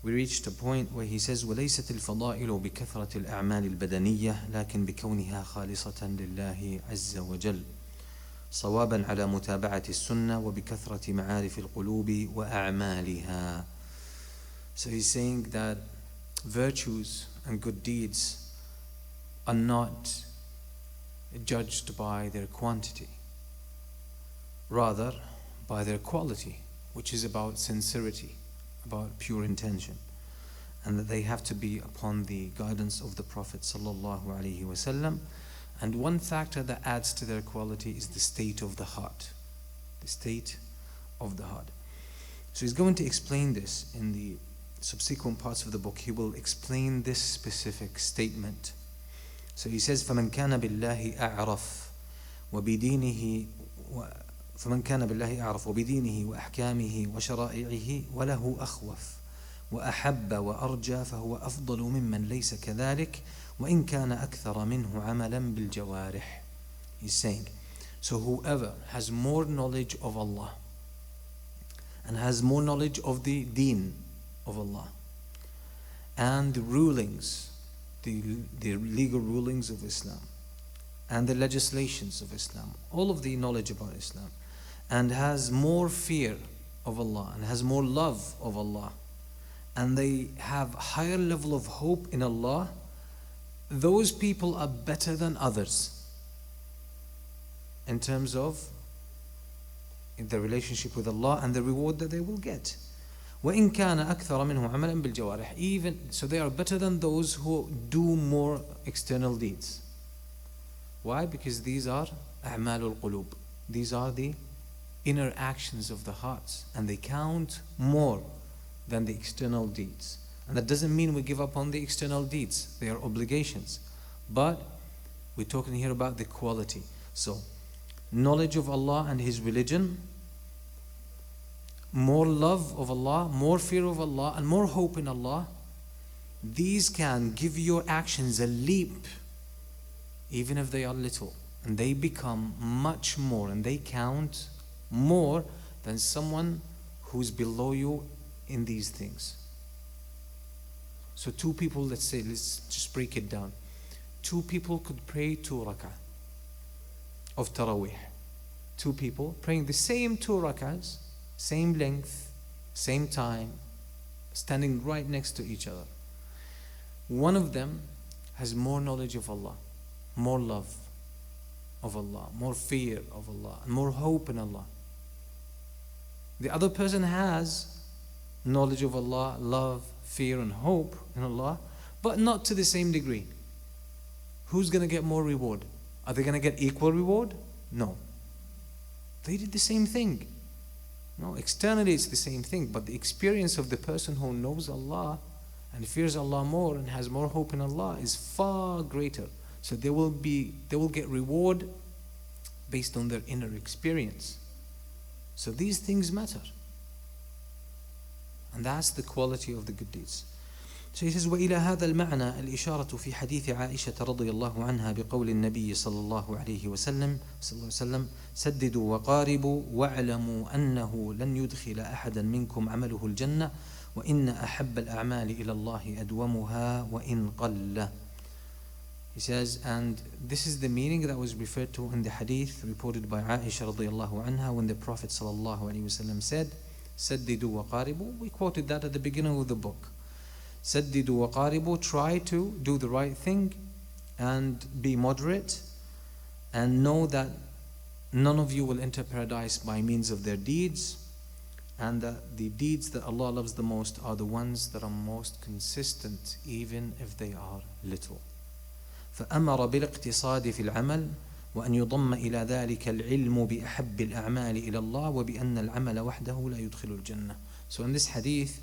we reached a point where he says وليست الفضائل بكثرة الأعمال البدنية لكن بكونها خالصة لله عز وجل صوابا على متابعة السنة وبكثرة معارف القلوب وأعمالها. So he's saying that virtues and good deeds are not judged by their quantity, rather by their quality, which is about sincerity, about pure intention, and that they have to be upon the guidance of the Prophet sallallahu alaihi wasallam. And one factor that adds to their quality is the state of the heart. The state of the heart. So he's going to explain this in the subsequent parts of the book. He will explain this specific statement. So he says, فَمَنْ كَانَ بِاللَّهِ أَعْرَفْ وَبِدِينِهِ فمن كان بالله أعرف وبدينه وأحكامه وشرائعه وله أخوف وأحب وأرجى فهو أفضل ممن ليس كذلك وإن كان أكثر منه عملا بالجوارح. He's saying, so whoever has more knowledge of Allah and has more knowledge of the deen of Allah and the rulings, the legal rulings of Islam and the legislations of Islam, all of the knowledge about Islam, and has more fear of Allah and has more love of Allah, and they have higher level of hope in Allah, those people are better than others in terms of their relationship with Allah and the reward that they will get. وَإِن كَانَ أَكْثَرَ مِنْهُ عَمَلًا بِالْجَوَارِحِ. Even so, they are better than those who do more external deeds. Why? Because these are أعمال القلوب. These are the inner actions of the hearts, and they count more than the external deeds. And that doesn't mean we give up on the external deeds. They are obligations. But we're talking here about the quality. So, knowledge of Allah and His religion, more love of Allah, more fear of Allah, and more hope in Allah, these can give your actions a leap, even if they are little. And they become much more, and they count more than someone who's below you in these things. So two people, let's just break it down. Two people could pray 2 rak'ah of Taraweeh. Two people praying the same 2 rak'ahs, same length, same time, standing right next to each other. One of them has more knowledge of Allah, more love of Allah, more fear of Allah, and more hope in Allah. The other person has knowledge of Allah, love, fear, and hope in Allah, but not to the same degree. Who's going to get more reward? Are they going to get equal reward? No. They did the same thing. No, externally it's the same thing, but the experience of the person who knows Allah and fears Allah more and has more hope in Allah is far greater. So they will get reward based on their inner experience. So these things matter. And that's the quality of the good deeds. So he says, وإلى هذا المعنى الإشارة في حديث عائشة رضي الله عنها بقول النبي صلى الله عليه وسلم سددوا وقاربوا واعلموا أنه لن يدخل أحدا منكم عمله الجنة وإن أحب الأعمال إلى الله أدومها وإن قل. He says, and this is the meaning that was referred to in the hadith reported by Aisha radiallahu anha when the Prophet sallallahu alaihi wasallam said, "Saddidu wa qaribu." We quoted that at the beginning of the book. Saddidu wa qaribu, try to do the right thing and be moderate, and know that none of you will enter paradise by means of their deeds, and that the deeds that Allah loves the most are the ones that are most consistent, even if they are little. فأمر بالاقتصاد في العمل وأن يضم إلى ذلك العلم بأحب الأعمال إلى الله وبأن العمل وحده لا يدخل الجنة. So in this hadith,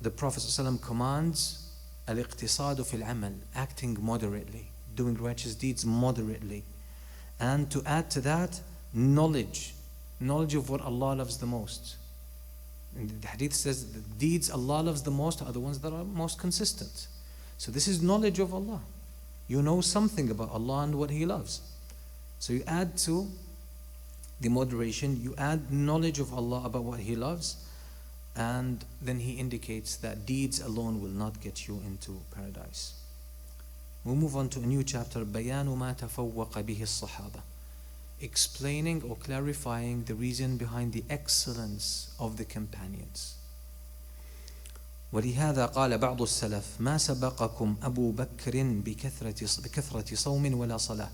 the Prophet ﷺ commands الاقتصاد في العمل, acting moderately, doing righteous deeds moderately, and to add to that knowledge of what Allah loves the most. And the hadith says the deeds Allah loves the most are the ones that are most consistent. So this is knowledge of Allah. You know something about Allah and what He loves. So you add to the moderation, you add knowledge of Allah about what He loves, And then he indicates that deeds alone will not get you into paradise. We move on to a new chapter, بيان ما تفوق به الصحابة, explaining or clarifying the reason behind the excellence of the companions. ولهذا قال بعض السلف ما سبقكم أبو بكر بكثرة صوم ولا صلاة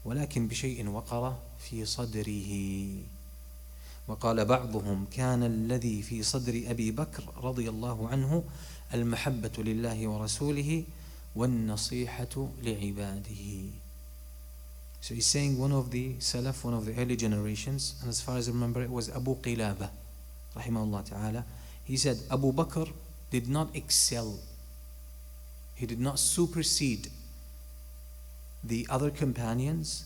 ولكن بشيء وقر في صدره. وقال بعضهم كان الذي في صدر أبي بكر رضي الله عنه المحبة لله ورسوله والنصيحة لعباده. So he's saying one of the Salaf, one of the early generations, and as far as I remember it was Abu Qilaba rahimahullah ta'ala. He said Abu Bakr did not excel, he did not supersede the other companions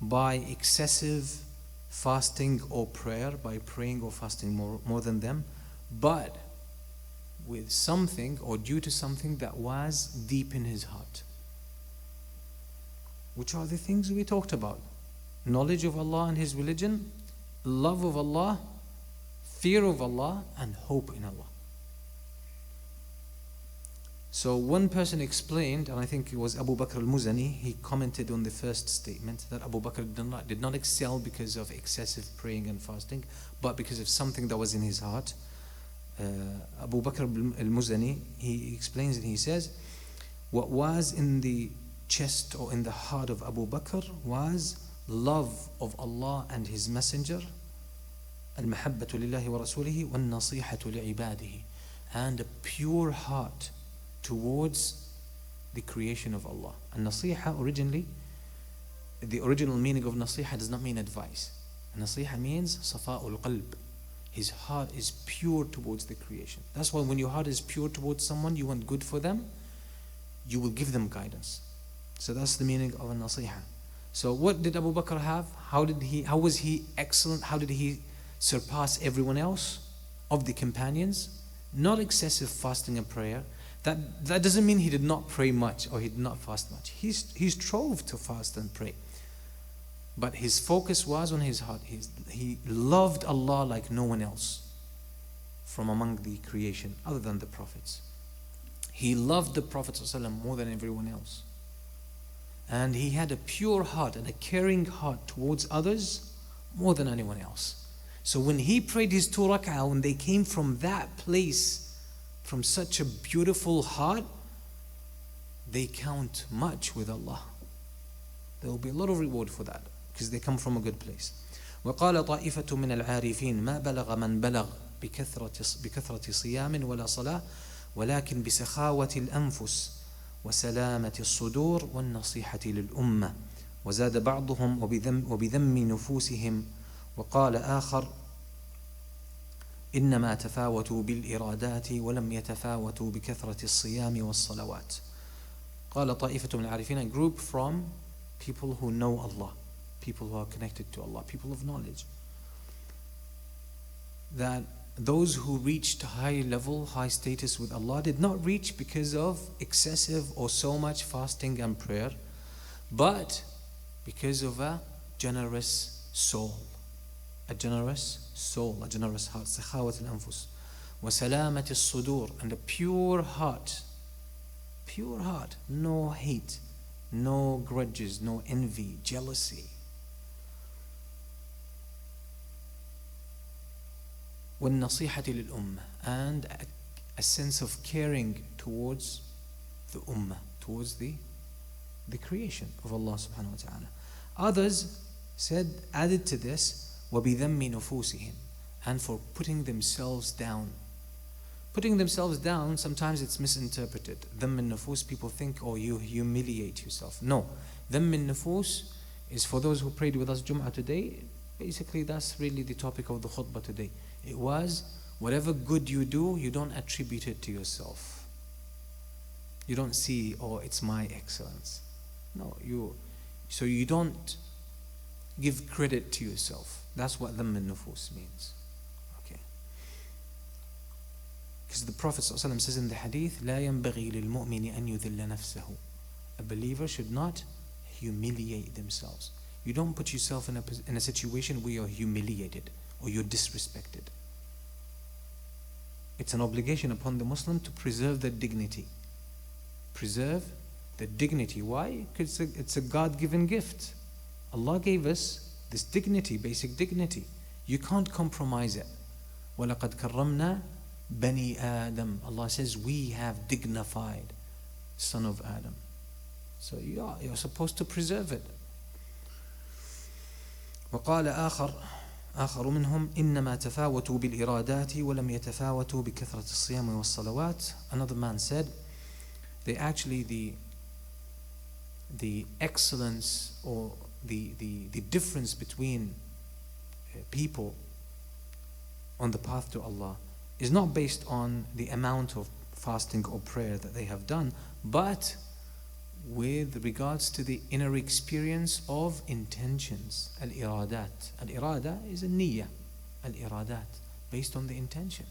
by excessive fasting or prayer, by praying or fasting more than them, but with something or due to something that was deep in his heart. Which are the things we talked about? Knowledge of Allah and His religion, love of Allah, fear of Allah, and hope in Allah. So one person explained, and I think it was Abu Bakr al-Muzani, he commented on the first statement that Abu Bakr did not excel because of excessive praying and fasting, but because of something that was in his heart. Abu Bakr al-Muzani, he explains and he says, what was in the chest or in the heart of Abu Bakr was love of Allah and His Messenger, al-mahabbatu lillahi wa rasulihi wa nasihatu li'ibadihi, and a pure heart towards the creation of Allah. And nasiha originally, the original meaning of nasiha does not mean advice. Nasiha means safa'ul qalb. His heart is pure towards the creation. That's why when your heart is pure towards someone, you want good for them, you will give them guidance. So that's the meaning of a nasiha. So what did Abu Bakr have? How was he excellent? How did he surpass everyone else of the companions? Not excessive fasting and prayer. That doesn't mean he did not pray much or he did not fast much. He strove to fast and pray. But his focus was on his heart. He loved Allah like no one else from among the creation other than the prophets. He loved the Prophet ﷺ more than everyone else. And he had a pure heart and a caring heart towards others more than anyone else. So when he prayed his 2 rak'ah, when they came from that place, from such a beautiful heart, they count much with Allah. There will be a lot of reward for that because they come from a good place. وقال طائفة من العارفين ما بلغ من بلغ بكثرة صيام ولا صلاة ولكن بسخاوة الأنفس وسلامة الصدور والنصيحة للأمة. وزاد بعضهم وبذم نفوسهم. وقال آخر إنما تفاوتوا بالإرادات ولم يتفاوتوا بكثرة الصيام والصلوات. قال طائفة من العارفين, a group from people who know Allah, people who are connected to Allah, people of knowledge, that those who reached high level, high status with Allah did not reach because of excessive or so much fasting and prayer, but because of a generous soul. A generous soul, a generous heart, سخاوة الأنفس وسلامة الصدور, and a pure heart, no hate, no grudges, no envy, jealousy. والنصيحة للأمة, and a sense of caring towards the ummah, towards the creation of Allah subhanahu wa ta'ala. Others added to this, وَبِذَمِّ نُفُوسِهِمْ, and for putting themselves down. Putting themselves down, sometimes it's misinterpreted. ذَمِّ النُّفُوس, people think, oh, you humiliate yourself. No. ذَمِّ النُّفُوس is for those who prayed with us Jum'ah today. Basically, that's really the topic of the khutbah today. It was, whatever good you do, you don't attribute it to yourself. You don't see, oh, it's my excellence. No, so you don't give credit to yourself. That's what dhamm al-nufus means. Okay. Because the Prophet ﷺ says in the hadith, لا ينبغي للمؤمن أن يذل نفسه. A believer should not humiliate themselves. You don't put yourself in a situation where you're humiliated or you're disrespected. It's an obligation upon the Muslim to preserve their dignity. Preserve the dignity. Why? Because it's a God-given gift. Allah gave us this dignity, basic dignity. You can't compromise it. وَلَقَدْ كَرَّمْنَا بَنِي آدَمَ. Allah says, we have dignified son of Adam. So you're supposed to preserve it. وقال آخر منهم إنما تفاوتوا بالإرادات ولم يتفاوتوا بكثرة الصيام والصلوات. Another man said, they actually the excellence or the difference between people on the path to Allah is not based on the amount of fasting or prayer that they have done, but with regards to the inner experience of intentions. Al-iradat. Al-irada is a niyyah. Al-iradat, based on the intention.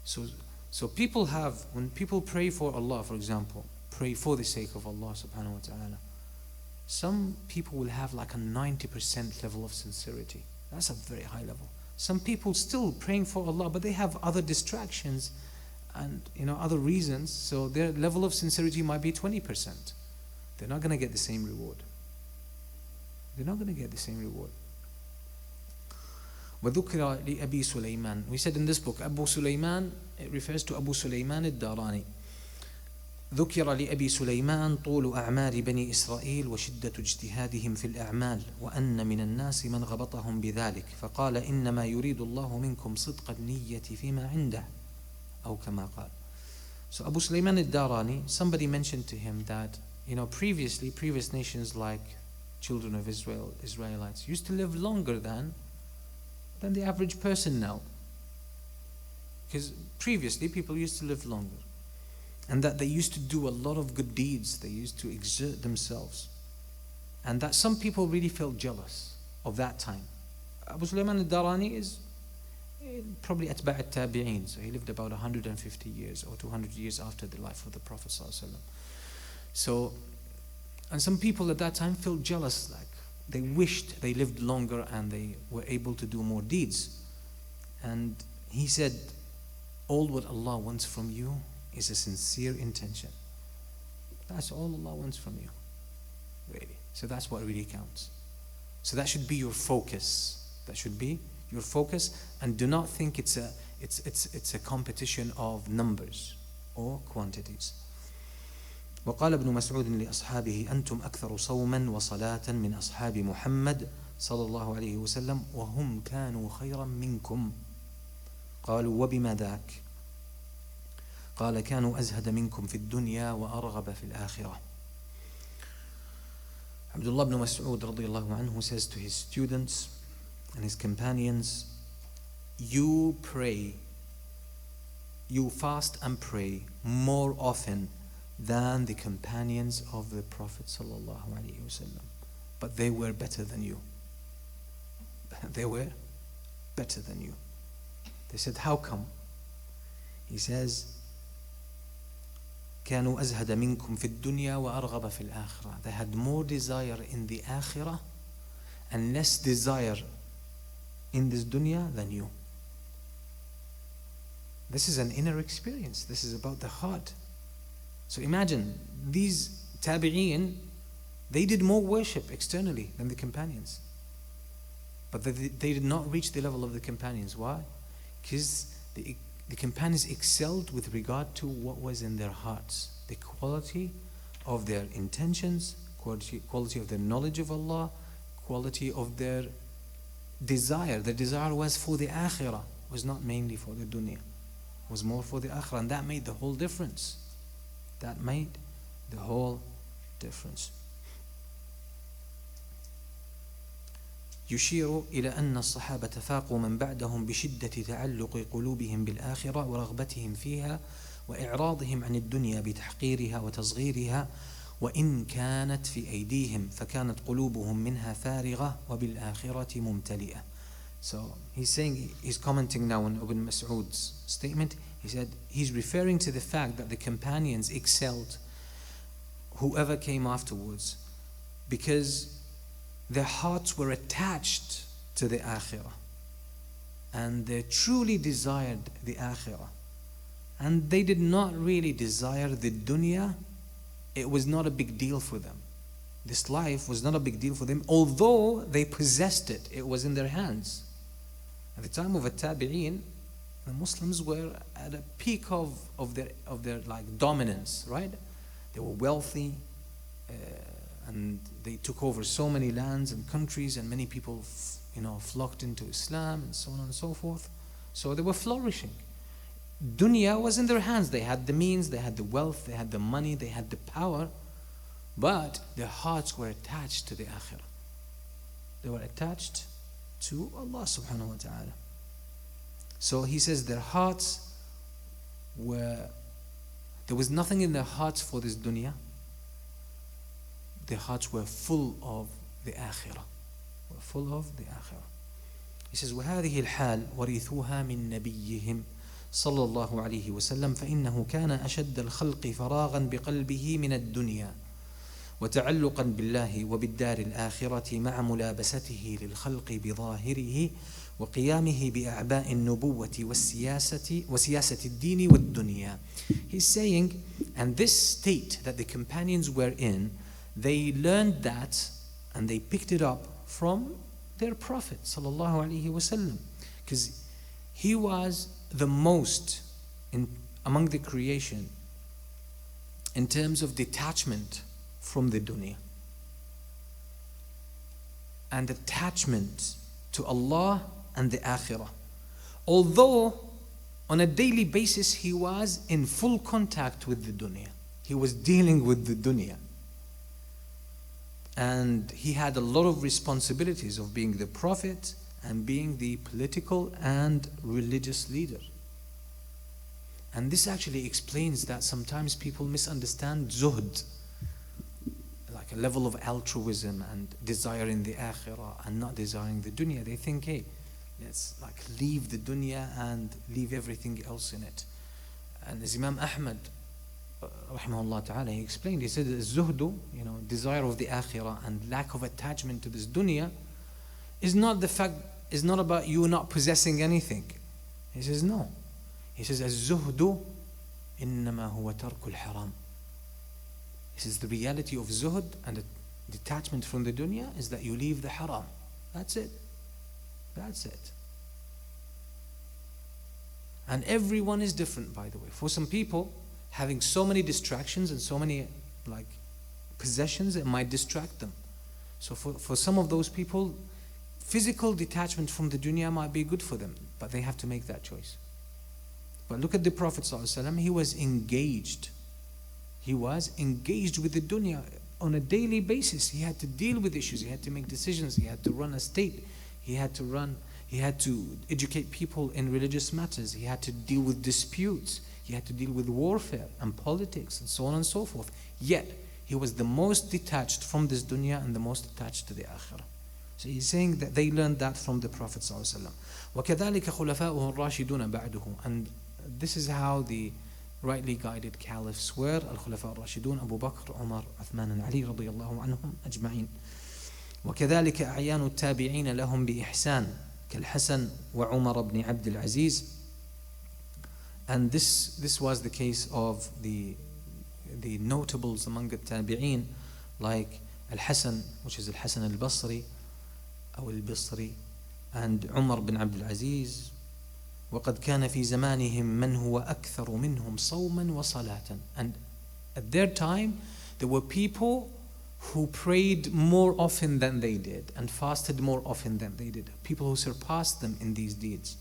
So people have, when people pray for Allah, for example, pray for the sake of Allah subhanahu wa ta'ala, some people will have like a 90% level of sincerity. That's a very high level. Some people still praying for Allah, but they have other distractions and other reasons, so their level of sincerity might be 20%. They're not going to get the same reward. They're not going to get the same reward. وَذُكِرَ لِأَبِي سُلَيْمَانَ. We said in this book, Abu Sulaiman, it refers to Abu Sulaiman al-Darani. ذكر لأبي سليمان طول أعمار بني إسرائيل وشدة اجتهادهم في الأعمال وأن من الناس من غبطهم بذلك فقال إنما يريد الله منكم صدق النية فيما عنده أو كما قال. So Abu Sulaiman al-Darani, somebody mentioned to him that previously previous nations like children of Israelites used to live longer than the average person now, because previously people used to live longer, and that they used to do a lot of good deeds, they used to exert themselves, and that some people really felt jealous of that time. Abu Sulaiman al-Darani is probably atba' al-tabi'een, so he lived about 150 years or 200 years after the life of the Prophet ﷺ. So, and some people at that time felt jealous, like they wished they lived longer and they were able to do more deeds. And he said, all what Allah wants from you is a sincere intention. That's all Allah wants from you, really. So that's what really counts. So that should be your focus. That should be your focus, and do not think it's a competition of numbers or quantities. وقال ابن مسعود لأصحابه أنتم أكثر صوما وصلاة من أصحاب محمد صلى الله عليه وسلم وهم كانوا خيرا منكم. قالوا وبما ذاك؟ قال كانوا أزهد منكم في الدنيا وأرغب في الآخرة. Abdullah ibn Mas'ud radiallahu anhu says to his students and his companions, you pray, you fast and pray more often than the companions of the Prophet sallallahu alaihi wasallam, but they were better than you. They were better than you. They said, how come? He says, كانوا أزهد منكم في الدنيا وأرغب في الآخرة. They had more desire in the akhirah and less desire in this dunya than you. This is an inner experience. This is about the heart. So imagine, these tabi'een, they did more worship externally than the companions. But they did not reach the level of the companions. Why? Because the companions excelled with regard to what was in their hearts. The quality of their intentions, quality of their knowledge of Allah, quality of their desire. Their desire was for the akhirah, was not mainly for the dunya. Was more for the akhirah, and that made the whole difference. That made the whole difference. يشير إلى أن الصحابة فاقوا من بعدهم بشدة تعلق قلوبهم بالآخرة ورغبتهم فيها وإعراضهم عن الدنيا بتحقيرها وتصغيرها وإن كانت في أيديهم فكانت قلوبهم منها فارغة وبالآخرة ممتلئة. So he's commenting now on Ibn Mas'ud's statement. He said he's referring to the fact that the companions excelled whoever came afterwards because their hearts were attached to the akhirah. and they truly desired the akhirah. And they did not really desire the dunya. It was not a big deal for them. This life was not a big deal for them, although they possessed it. It was in their hands. At the time of At-Tabi'een, the Muslims were at a peak of their like dominance, right? They were wealthy, and they took over so many lands and countries, and many people flocked into Islam and so on and so forth. So they were flourishing. Dunya was in their hands. They had the means, they had the wealth, they had the money, they had the power, but their hearts were attached to the akhirah. They were attached to Allah subhanahu wa ta'ala. So he says their hearts there was nothing in their hearts for this dunya. Their hearts were full of the akhirah. Were full of the akhirah. He says, وَهَذِهِ الْحَالِ وَرِثُوهَا مِن نَبِيِّهِمْ صلى الله عليه وسلم فإنه كان أشد الخلق فراغا بقلبه من الدنيا وتعلقا بالله وبالدار الآخرة مع ملابسته للخلق بظاهره وقيامه بأعباء النبوة وسياسة الدين والدنيا. He's saying, and this state that the companions were in, they learned that and they picked it up from their Prophet sallallahu alaihi wasallam, because he was the most among the creation in terms of detachment from the dunya and attachment to Allah and the akhirah. Although on a daily basis he was in full contact with the dunya, he was dealing with the dunya, and he had a lot of responsibilities of being the prophet and being the political and religious leader. And this actually explains that sometimes people misunderstand zuhd, like a level of altruism and desiring the akhirah and not desiring the dunya. They think, hey, let's like leave the dunya and leave everything else in it. And as Imam Ahmad rahimahullah ta'ala, he explained, he said zuhdu, desire of the akhirah and lack of attachment to this dunya is not about you not possessing anything. He says no. He says az-zuhdu innama huwa tarkul haram. He says the reality of zuhd and detachment from the dunya is that you leave the haram. That's it. That's it. And everyone is different, by the way. For some people, having so many distractions and so many like possessions, it might distract them. So for some of those people, physical detachment from the dunya might be good for them, but they have to make that choice. But look at the Prophet ﷺ, he was engaged. He was engaged with the dunya on a daily basis. He had to deal with issues, he had to make decisions, he had to run a state, he had to educate people in religious matters, he had to deal with disputes, he had to deal with warfare and politics and so on and so forth. Yet, he was the most detached from this dunya and the most attached to the akhirah. So he's saying that they learned that from the Prophet ﷺ. وَكَذَلِكَ خُلَفَاؤُهُ الرَّاشِدُونَ بَعْدُهُ. And this is how the rightly guided caliphs were, Al-Khulafa al-Rashidun, Abu Bakr, Umar, Uthman and Ali radiyallahu anhum ajma'in. وكذلك أعيان التابعين لهم بإحسان كالحسن وعمر بن عبد العزيز. And this was the case of the notables among the tabi'een, like Al-Hasan, which is Al-Hasan al-Basri أو البصري, and Umar bin Abdul Aziz. وقد كان في زمانهم من هو أكثر منهم صوما وصلاة. And at their time there were people who prayed more often than they did and fasted more often than they did, people who surpassed them in these deeds.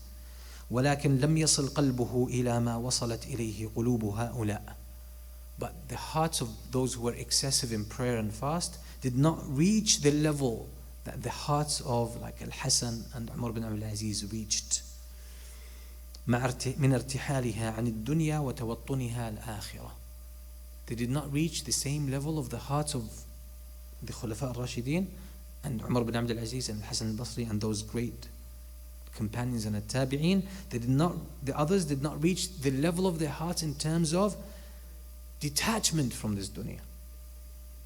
ولكن لم يصل قلبه إلى ما وصلت إليه قلوب هؤلاء. But the hearts of those who were excessive in prayer and fast did not reach the level that the hearts of like Al-Hasan and Umar bin Abdul Aziz reached. من ارتحالها عن الدنيا وتوطنها الآخرة. They did not reach the same level of the hearts of the Khulafa al-Rashidin and Umar bin Abdul Aziz and Al-Hasan al-Basri and those great companions and At-Tabi'een. The others did not reach the level of their hearts in terms of detachment from this dunya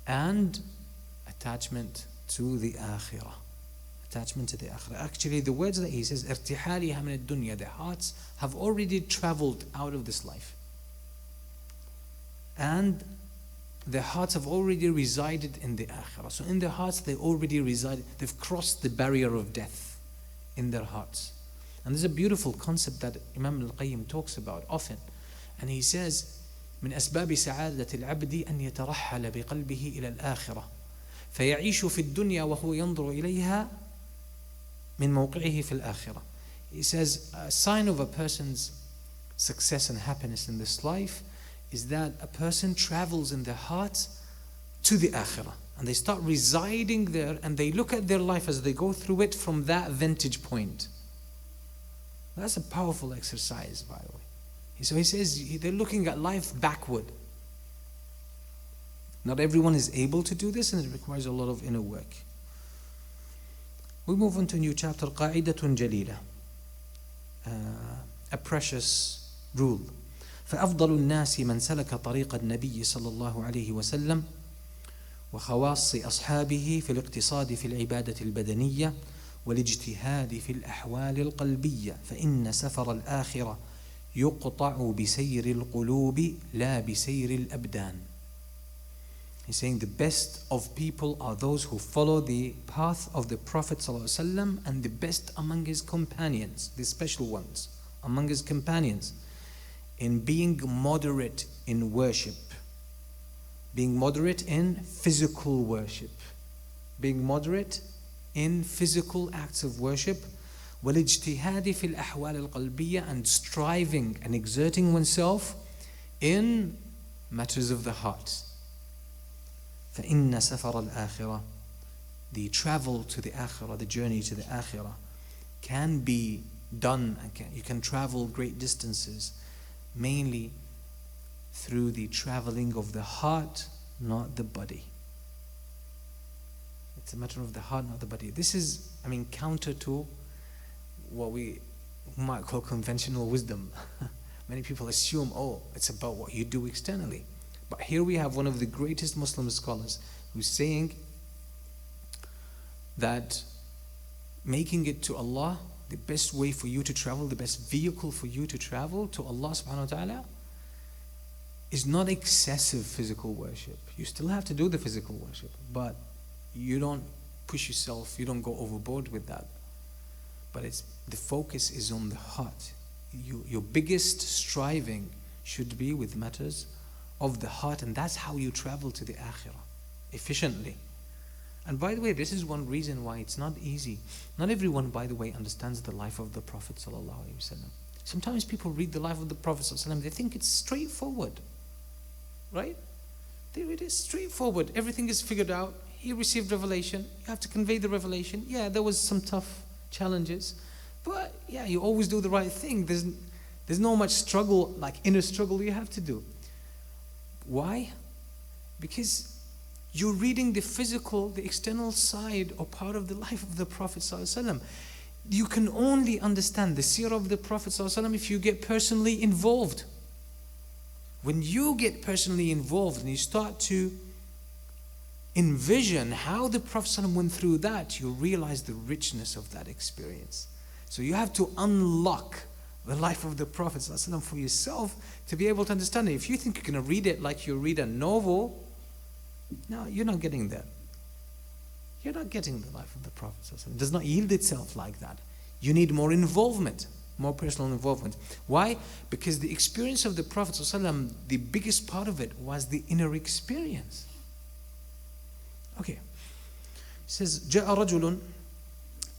and attachment to the akhirah. Attachment to the akhirah. Actually, the words that he says, ارتحالها من الدنيا, their hearts have already traveled out of this life. And their hearts have already resided in the akhirah. So in their hearts, they already reside. They've crossed the barrier of death in their hearts. And there's a beautiful concept that Imam al-Qayyim talks about often. And he says, من أسباب سعادة العبد أن يترحل بقلبه إلى الآخرة فيعيش في الدنيا وهو ينظر إليها من موقعه في الآخرة. He says, a sign of a person's success and happiness in this life is that a person travels in their heart to the akhirah. And they start residing there and they look at their life as they go through it from that vantage point. That's a powerful exercise, by the way. So he says they're looking at life backward. Not everyone is able to do this and it requires a lot of inner work. We move on to a new chapter, قاعدة جليلة, a precious rule. فأفضل الناس من سلك طريق النبي صلى الله عليه وسلم وخواص أصحابه في الاقتصاد في العبادة البدنية والاجتهاد في الأحوال القلبية فإن سفر الآخرة يقطع بسير القلوب لا بسير الأبدان. He's saying the best of people are those who follow the path of the Prophet ﷺ, and the best among his companions, the special ones among his companions, in being moderate in worship, being moderate in physical worship, being moderate in physical acts of worship, والاجتهاد في الأحوال القلبية, and striving and exerting oneself in matters of the heart. فإن سفر الآخرة, the travel to the akhirah, the journey to the akhirah, can be done, you can travel great distances mainly through the traveling of the heart, not the body. It's a matter of the heart, not the body. This is, counter to what we might call conventional wisdom. Many people assume, it's about what you do externally. But here we have one of the greatest Muslim scholars who's saying that making it to Allah, the best way for you to travel, the best vehicle for you to travel to Allah subhanahu wa ta'ala, is not excessive physical worship. You still have to do the physical worship, but you don't push yourself, you don't go overboard with that. But the focus is on the heart. Your biggest striving should be with matters of the heart, and that's how you travel to the akhirah efficiently. And by the way, this is one reason why it's not easy. Not everyone, by the way, understands the life of the Prophet ﷺ. Sometimes people read the life of the Prophet ﷺ, they think it's straightforward, right? They read it straightforward. Everything is figured out. He received revelation. You have to convey the revelation. Yeah, there was some tough challenges, but yeah, you always do the right thing. There's no much struggle, like inner struggle you have to do. Why? Because you're reading the physical, the external side or part of the life of the Prophet ﷺ. You can only understand the seerah of the Prophet ﷺ if you get personally involved. When you get personally involved and you start to envision how the Prophet ﷺ went through that, you realize the richness of that experience. So you have to unlock the life of the Prophet ﷺ for yourself to be able to understand it. If you think you're going to read it like you read a novel, no, you're not getting there. You're not getting the life of the Prophet ﷺ. It does not yield itself like that. You need more involvement, more personal involvement. Why? Because the experience of the Prophet ﷺ, the biggest part of it was the inner experience. Okay. It says, جاء رجل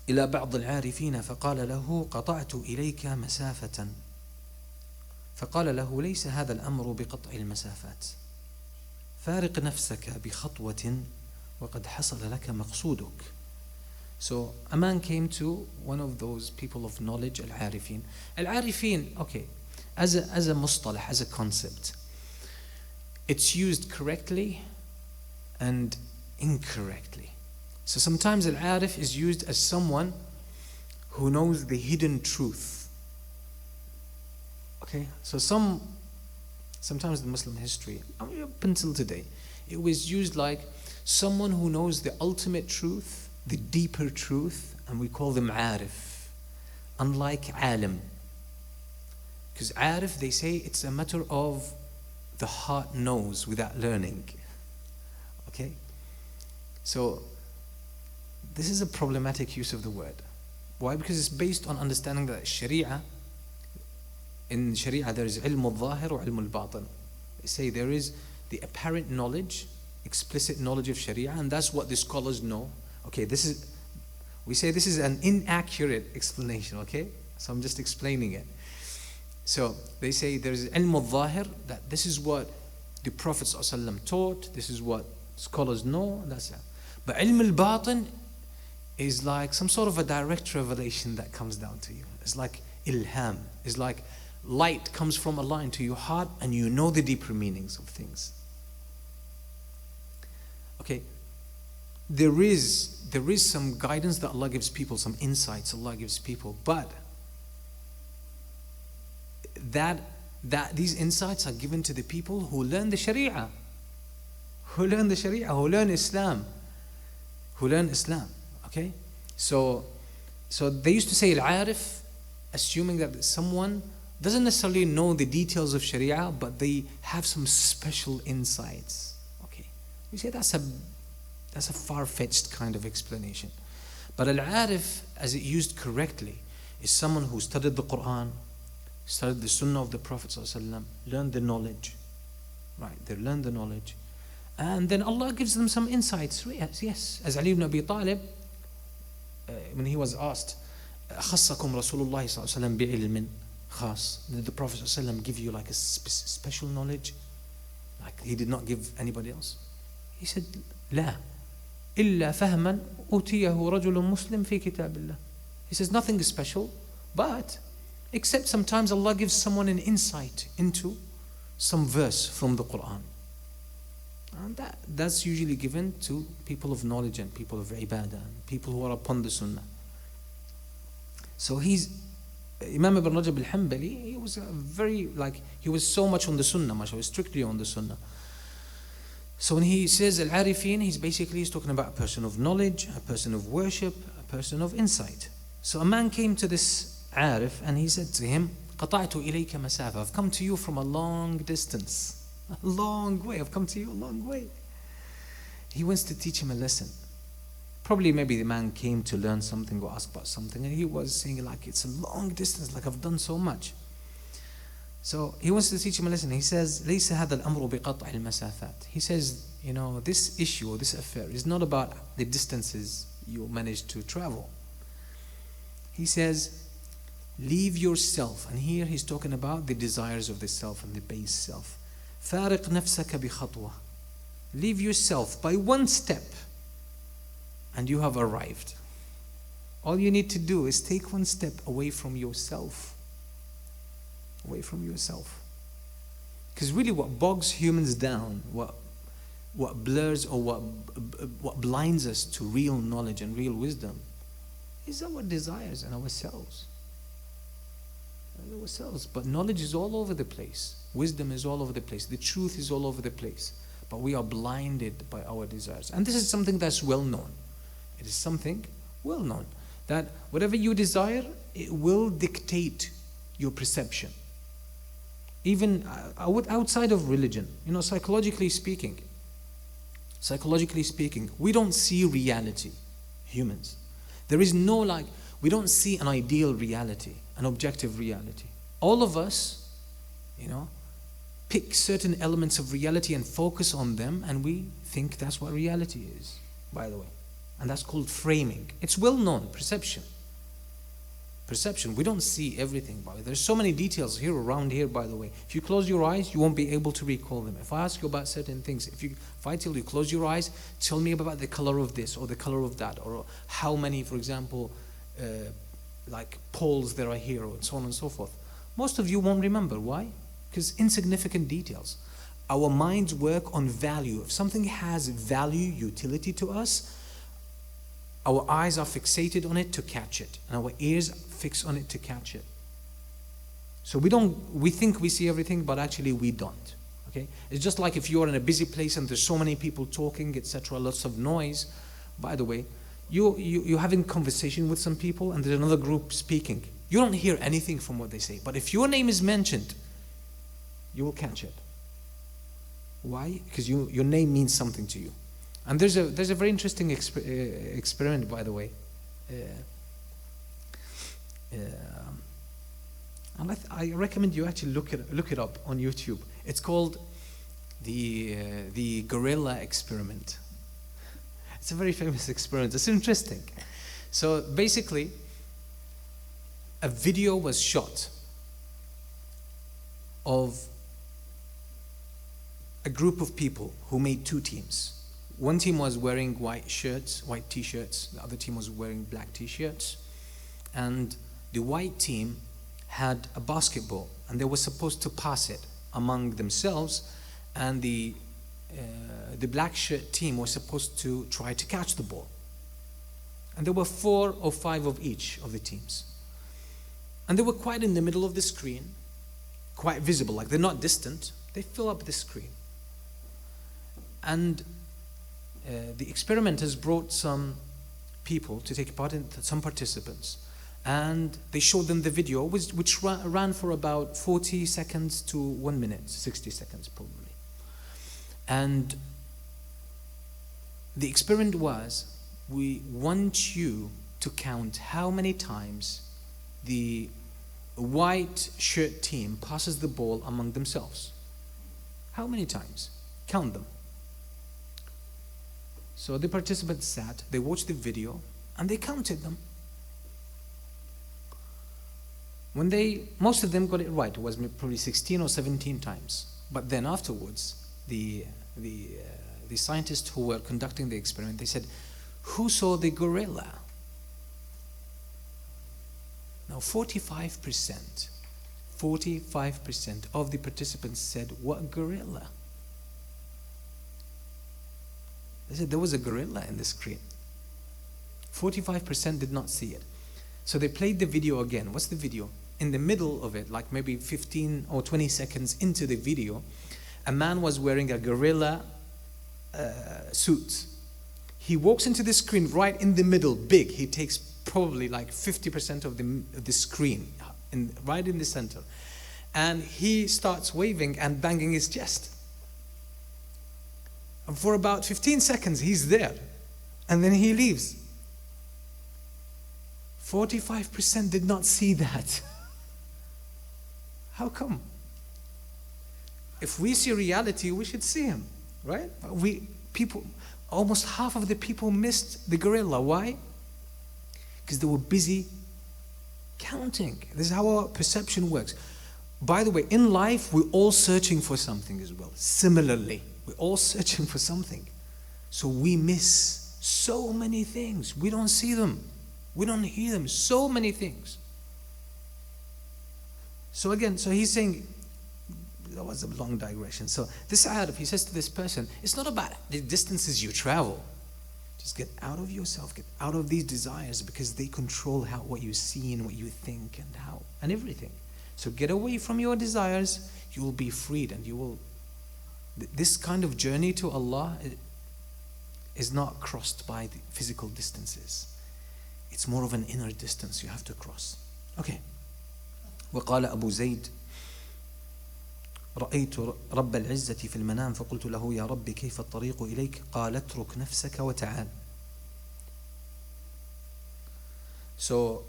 إلى بعض العارفين فقال له قطعت إليك مسافة فقال له ليس هذا الأمر بقطع المسافات فارق نفسك بخطوة وقد حصل لك مقصودك. So a man came to one of those people of knowledge, al-arifin. Al-arifin, okay, as a mustalah, as a concept, it's used correctly and incorrectly. So sometimes al-arif is used as someone who knows the hidden truth. Okay, so sometimes in Muslim history, up until today, it was used like someone who knows the ultimate truth the deeper truth, and we call them arif, unlike alim. Because arif, they say it's a matter of the heart knows without learning. Okay? So, this is a problematic use of the word. Why? Because it's based on understanding that Sharia, in Sharia there is ilm al-zahir or ilm al-batin. They say there is the apparent knowledge, explicit knowledge of Sharia, and that's what the scholars know. Okay, we say this is an inaccurate explanation, okay? So I'm just explaining it. So they say there is ilm al-zahir, that this is what the Prophet ﷺ taught, this is what scholars know, that's it. But ilm al-batin is like some sort of a direct revelation that comes down to you. It's like ilham. It's like light comes from Allah into your heart and you know the deeper meanings of things. Okay, there is some guidance that Allah gives people, some insights Allah gives people, but that these insights are given to the people who learn the Sharia, who learn Islam. Okay, so they used to say al-arif, assuming that someone doesn't necessarily know the details of Sharia, but they have some special insights. Okay, we say that's a far-fetched kind of explanation. But al-arif, as it used correctly, is someone who studied the Quran, studied the Sunnah of the Prophet ﷺ, learned the knowledge. Right, they learned the knowledge. And then Allah gives them some insights. Yes. As Ali ibn Abi Talib, when he was asked, خَصَّكُمْ رَسُولُ اللَّهِ صَلَّى اللَّهُ عَلَيْهِ وَسَلَّمْ بِعِلْمٍ خَاصٍ. Did the Prophet ﷺ give you like a special knowledge? Like he did not give anybody else? He said, لا إلا فهما أوتيه رجل مسلم في كتاب الله. He says nothing is special, but except sometimes Allah gives someone an insight into some verse from the Quran. And that's usually given to people of knowledge and people of ibadah, and people who are upon the sunnah. So Imam Ibn Rajab al-Hanbali, he was so much on the sunnah, mashallah, strictly on the sunnah. So when he says al-arifin, he's talking about a person of knowledge, a person of worship, a person of insight. So a man came to this arif and he said to him, قَطَعْتُ إِلَيْكَ مَسَافَةً. I've come to you from a long distance. A long way. I've come to you a long way. He wants to teach him a lesson. Probably maybe the man came to learn something or ask about something, and he was saying like, it's a long distance, like I've done so much. So he wants to teach him a lesson. He says, لَيْسَ هَذَا الْأَمْرُ بِقَطْعِ الْمَسَافَاتِ. He says, this issue or this affair is not about the distances you manage to travel. He says, leave yourself. And here he's talking about the desires of the self and the base self. فارق نفسك بخطوة. Leave yourself by one step and you have arrived. All you need to do is take one step away from yourself. Away from yourself. Because really what bogs humans down, what blurs or what blinds us to real knowledge and real wisdom is our desires and ourselves. But knowledge is all over the place. Wisdom is all over the place. The truth is all over the place. But we are blinded by our desires. And this is something that's well known. It is something well known. That whatever you desire, it will dictate your perception. Even outside of religion. Psychologically speaking, we don't see reality, humans. There is no we don't see an ideal reality, an objective reality. All of us, pick certain elements of reality and focus on them, and we think that's what reality is, by the way. And that's called framing. It's well known, perception. We don't see everything, by the way. There's so many details around here, by the way. If you close your eyes, you won't be able to recall them. If I ask you about certain things, if I tell you, close your eyes, tell me about the color of this or the color of that, or how many, for example, poles there are here, and so on and so forth. Most of you won't remember. Why? Because insignificant details. Our minds work on value. If something has value, utility to us, our eyes are fixated on it to catch it, and our ears fix on it to catch it. So we think we see everything, but actually we don't. Okay? It's just like if you're in a busy place and there's so many people talking, etc., lots of noise. By the way, you're having conversation with some people and there's another group speaking. You don't hear anything from what they say. But if your name is mentioned, you will catch it. Why? Because your name means something to you. And there's a very interesting experiment, by the way. And I recommend you actually look it up on YouTube. It's called the gorilla experiment. It's a very famous experiment. It's interesting. So basically, a video was shot of a group of people who made two teams. One team was wearing white t-shirts. The other team was wearing black t-shirts. And the white team had a basketball, and they were supposed to pass it among themselves, and the black shirt team was supposed to try to catch the ball. And there were 4 or 5 of each of the teams. And they were quite in the middle of the screen, quite visible, like they're not distant. They fill up the screen. And the experimenters brought some people to take part in, some participants, and they showed them the video, which ran for about 40 seconds to 1 minute, 60 seconds probably. And the experiment was, we want you to count how many times the white shirt team passes the ball among themselves. How many times? Count them. So the participants sat, they watched the video, and they counted them. Most of them got it right. It was probably 16 or 17 times. But then afterwards, the scientists who were conducting the experiment, they said, who saw the gorilla? Now 45% of the participants said, what gorilla? They said there was a gorilla in the screen. 45% did not see it. So they played the video again. What's the video? In the middle of it, like maybe 15 or 20 seconds into the video, a man was wearing a gorilla suit. He walks into the screen right in the middle, big. He takes probably like 50% of the screen, right in the center. And he starts waving and banging his chest. And for about 15 seconds, he's there. And then he leaves. 45% did not see that. How come? If we see reality, we should see him, right? Almost half of the people missed the gorilla. Why? Because they were busy counting. This is how our perception works. By the way, in life, we're all searching for something as well. Similarly, we're all searching for something. So we miss so many things. We don't see them. We don't hear them. So many things. So again, he's saying, that was a long digression. So this Arif, he says to this person, it's not about the distances you travel. Just get out of yourself, get out of these desires, because they control what you see and what you think and everything. So get away from your desires, you will be freed, and you will. This kind of journey to Allah is not crossed by the physical distances. It's more of an inner distance you have to cross. Okay. وقال أبو زيد رأيت رب العزة في المنام فقلت له يا رب كيف الطريق إليك قال اترك نفسك وتعال. So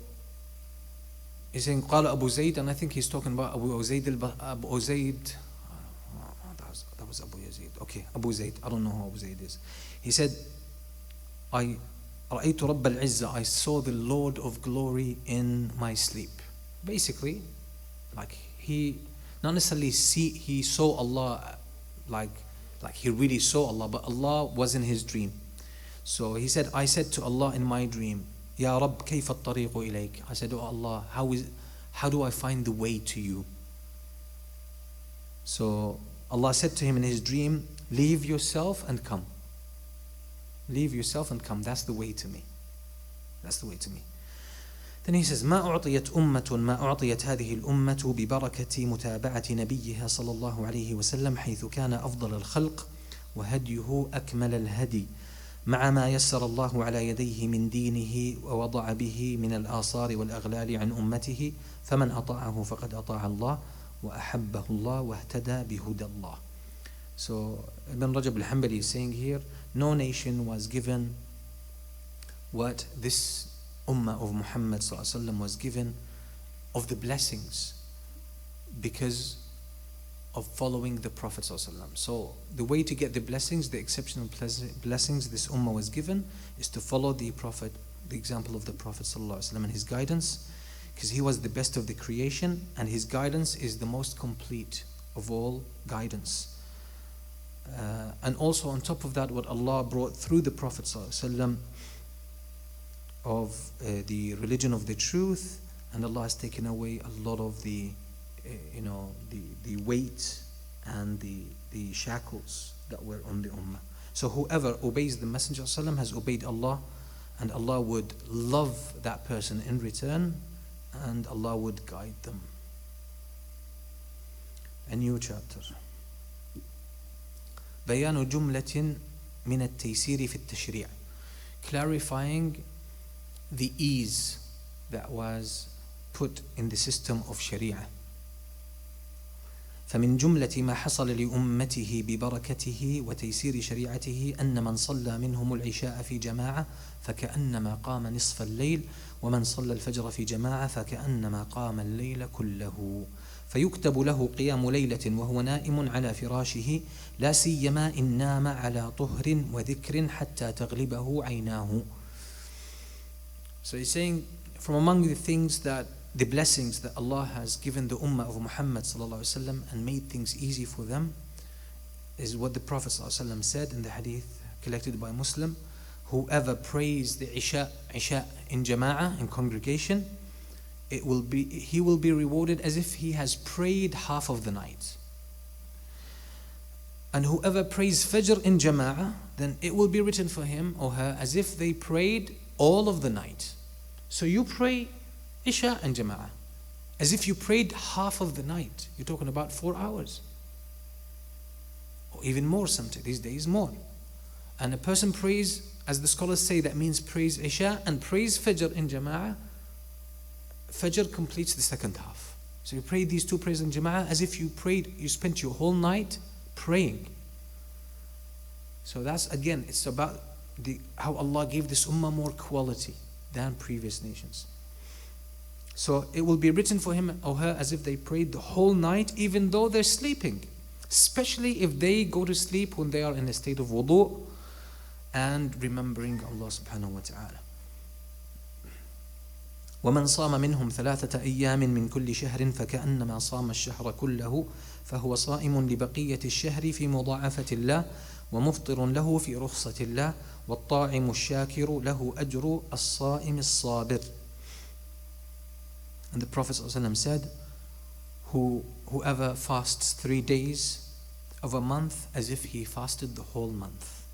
he's saying قال أبو زيد, and I think he's talking about Abu Zayd. That was Abu Yazid. Okay, Abu Zayd. I don't know who Abu Zayd is. He said, I رأيت رب العزة, I saw the Lord of Glory in my sleep. Basically, like he not necessarily he saw Allah like he really saw Allah, but Allah was in his dream. So he said, I said to Allah in my dream, Ya Rabb, كيف الطريق إليك? I said, oh Allah, how do I find the way to you? So Allah said to him in his dream, leave yourself and come. Leave yourself and come. That's the way to me. That's the way to me. Then he says, ما أعطيت أمة ما أعطيت هذه الأمة ببركة متابعة نبيها صلى الله عليه وسلم حيث كان أفضل الخلق وهديه أكمل الهدي مع ما يسر الله على يديه من دينه ووضع به من الآثار والأغلال عن أمته فمن أطاعه فقد أطاع الله وأحبه الله واهتدى بهدى الله. So Ibn Rajab al-Hanbali is saying here, no nation was given what this ummah of Muhammad was given of the blessings because of following the Prophet. So the way to get the blessings, the exceptional blessings this ummah was given, is to follow the Prophet, the example of the Prophet and his guidance, because he was the best of the creation and his guidance is the most complete of all guidance. And also on top of that, what Allah brought through the Prophet ﷺ of the religion of the truth, and Allah has taken away a lot of the the weight and the shackles that were on the ummah. So whoever obeys the Messenger ﷺ has obeyed Allah, and Allah would love that person in return, and Allah would guide them. A new chapter. بيان جملة من التيسير في التشريع. Clarifying the ease that was put in the system of Sharia. فمن جملة ما حصل لأمته ببركته وتيسير شريعته أن من صلى منهم العشاء في جماعة فكأنما قام نصف الليل ومن صلى الفجر في جماعة فكأنما قام الليل كله فيكتب له قيام ليلة وهو نائم على فراشه لا سيما إن نام على طهر وذكر حتى تغلبه عيناه. So he's saying, from among the things that the blessings that Allah has given the ummah of Muhammad ﷺ and made things easy for them is what the Prophet ﷺ said in the hadith collected by Muslim: whoever prays the Isha in Jama'ah, in congregation, he will be rewarded as if he has prayed half of the night. And whoever prays Fajr in Jama'ah, then it will be written for him or her as if they prayed all of the night. So you pray Isha and Jama'ah as if you prayed half of the night. You're talking about 4 hours. Or even more sometimes, these days more. And a person prays, as the scholars say, that means prays Isha and prays Fajr in Jama'ah. Fajr completes the second half. So you pray these two prayers in Jama'ah as if you spent your whole night praying. So that's, again, it's about how Allah gave this ummah more quality than previous nations. So it will be written for him or her as if they prayed the whole night, even though they're sleeping. Especially if they go to sleep when they are in a state of wudu and remembering Allah subhanahu wa ta'ala. ومن صام منهم 3 أيام من كل شهر فكأنما صام الشهر كله فهو صائم لبقية الشهر في مضاعفة الله ومفطر له في رخصة الله والطاعم الشاكر له أجر الصائم الصابر. And the Prophet ﷺ said, whoever fasts 3 days of a month as if he fasted the whole month.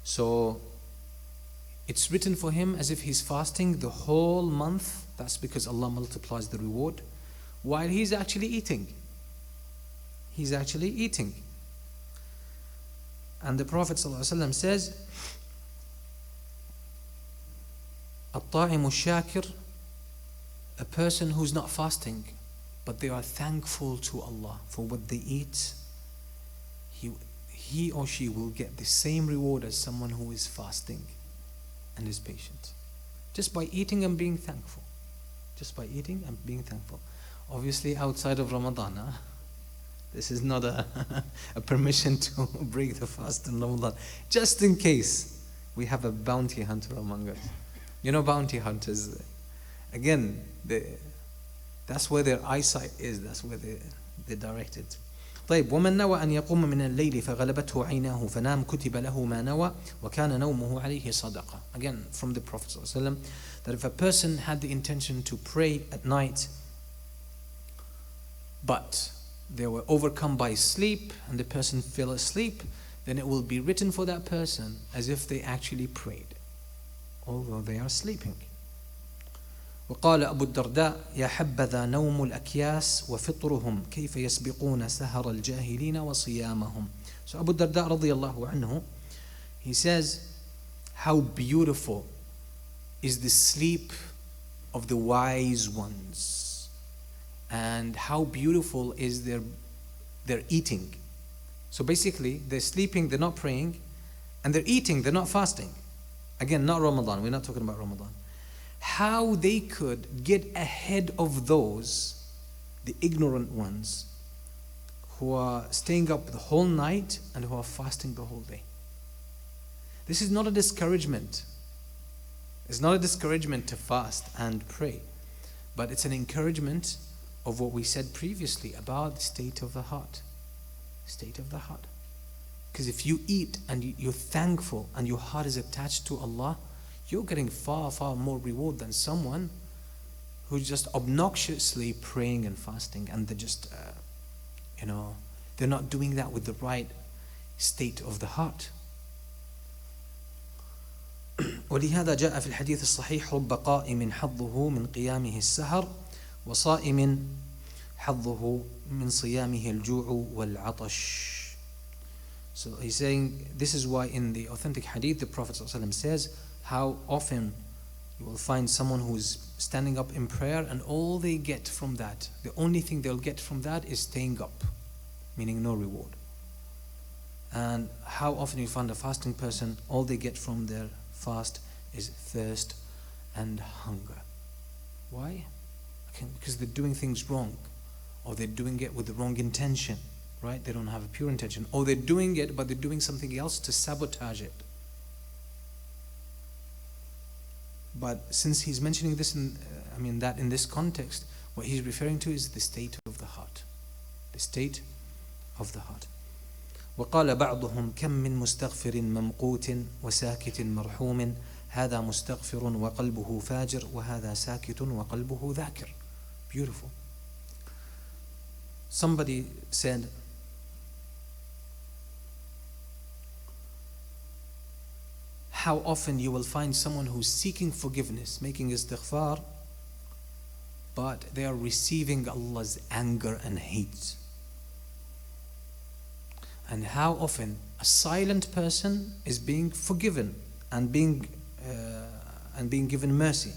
So it's written for him as if he's fasting the whole month. That's because Allah multiplies the reward while he's actually eating. He's actually eating. And the Prophet ﷺ says, الطاعم الشاكر, a person who's not fasting but they are thankful to Allah for what they eat, he or she will get the same reward as someone who is fasting and is patient, just by eating and being thankful. Just by eating and being thankful. Obviously outside of Ramadan, this is not a permission to break the fast in Ramadan. Just in case we have a bounty hunter among us. You know, bounty hunters, again, that's where their eyesight is, that's where they're directed. طيب ومن نوى أن يقوم من الليل فغلبته عيناه فنام كتب له ما نوى وكان نومه عليه صدقة. Again, from the Prophet ﷺ, that if a person had the intention to pray at night but they were overcome by sleep and the person fell asleep, then it will be written for that person as if they actually prayed, although they are sleeping. وقال أبو الدرداء يا حبذا نوم الأكياس وفطرهم كيف يسبقون سهر الجاهلين وصيامهم. So Abu Darda رضي الله عنه, He says, how beautiful is the sleep of the wise ones, and how beautiful is their eating. So basically, they're sleeping, they're not praying, and they're eating, they're not fasting. Again, not Ramadan, we're not talking about Ramadan. How they could get ahead of those, the ignorant ones, who are staying up the whole night and who are fasting the whole day. This is not a discouragement. It's not a discouragement to fast and pray, but it's an encouragement of what we said previously about the state of the heart. State of the heart. Because if you eat and you're thankful and your heart is attached to Allah, you're getting far, far more reward than someone who's just obnoxiously praying and fasting, and they're just, they're not doing that with the right state of the heart. ولهذا جاء في الحديث الصحيح رب قائم حظه من قيامه السهر وصائم حظه من صيامه الجوع والعطش. So he's saying, this is why in the authentic hadith the Prophet ﷺ says how often you will find someone who's standing up in prayer and all they get from that, the only thing they'll get from that is staying up, meaning no reward. And how often you find a fasting person, all they get from their fast is thirst and hunger. Why? Okay, because they're doing things wrong, or they're doing it with the wrong intention, right? They don't have a pure intention, or they're doing it but they're doing something else to sabotage it. But since he's mentioning this in this context, what he's referring to is the state of the heart. The state of the heart. وقال بعضهم كم من مستغفر ممقوت وساكت مرحوم هذا مستغفر وقلبه فاجر وهذا ساكت وقلبه ذاكر. Beautiful. Somebody said, how often you will find someone who's seeking forgiveness, making istighfar, but they are receiving Allah's anger and hate. And how often a silent person is being forgiven and being given mercy.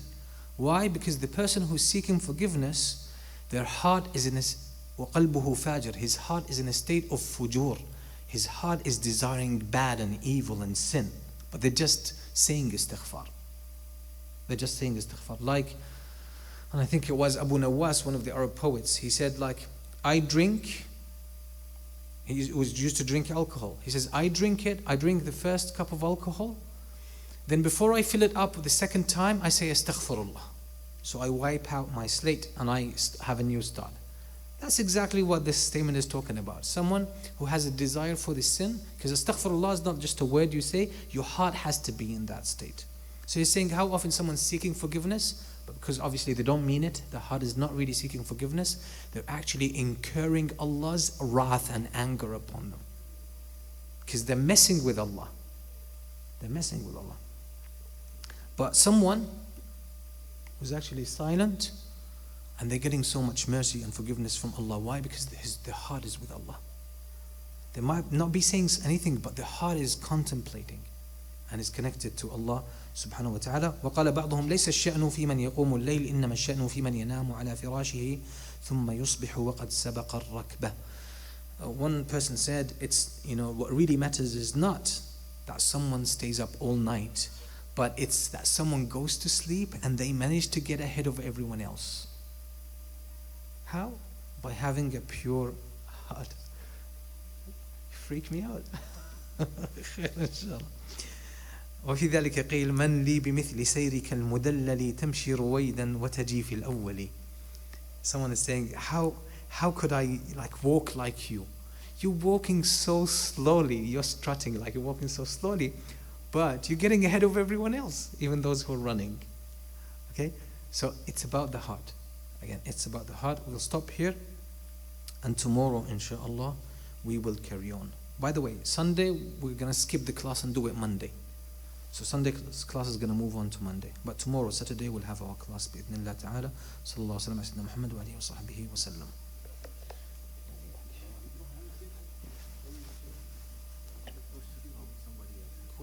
Why? Because the person who's seeking forgiveness, their heart is in وَقَلْبُهُ فَاجِرٌ. His heart is in a state of fujur. His heart is desiring bad and evil and sin. But they're just saying istighfar. They're just saying istighfar. Like, and I think it was Abu Nawas, one of the Arab poets, he said, like, I drink. He was used to drink alcohol. He says, I drink the first cup of alcohol. Then before I fill it up the second time, I say astaghfirullah. So I wipe out my slate and I have a new start. That's exactly what this statement is talking about. Someone who has a desire for the sin, because astaghfirullah is not just a word you say, your heart has to be in that state. So he's saying how often someone's seeking forgiveness, but because obviously they don't mean it, the heart is not really seeking forgiveness, they're actually incurring Allah's wrath and anger upon them. Because they're messing with Allah. They're messing with Allah. But someone who's actually silent, and they're getting so much mercy and forgiveness from Allah. Why? Because their heart is with Allah. They might not be saying anything, but their heart is contemplating and is connected to Allah subhanahu wa ta'ala. وقال بعضهم ليس الشأن في من يقوم الليل إنما الشأن في من ينام على فراشه ثم يصبح وقد سبق الركبة. One person said, what really matters is not that someone stays up all night, but it's that someone goes to sleep and they manage to get ahead of everyone else. How? By having a pure heart. Freak me out. وفي ذلك قيل من لي بمثل سيرك المدلل تمشي رويدا وتجي في الأول. Someone is saying, how could I walk like you? You're walking so slowly, you're strutting like you're walking so slowly, but you're getting ahead of everyone else, even those who are running. Okay? So it's about the heart. Again, it's about the heart. We'll stop here, and tomorrow, inshallah, we will carry on. By the way, Sunday, we're going to skip the class and do it Monday. So Sunday class is going to move on to Monday. But tomorrow, Saturday, we'll have our class. Bi'idhnillah ta'ala. Sallallahu alayhi wa sallam. Muhammad wa alihi wa sahbihi wa sallam.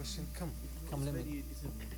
question. Come, let me.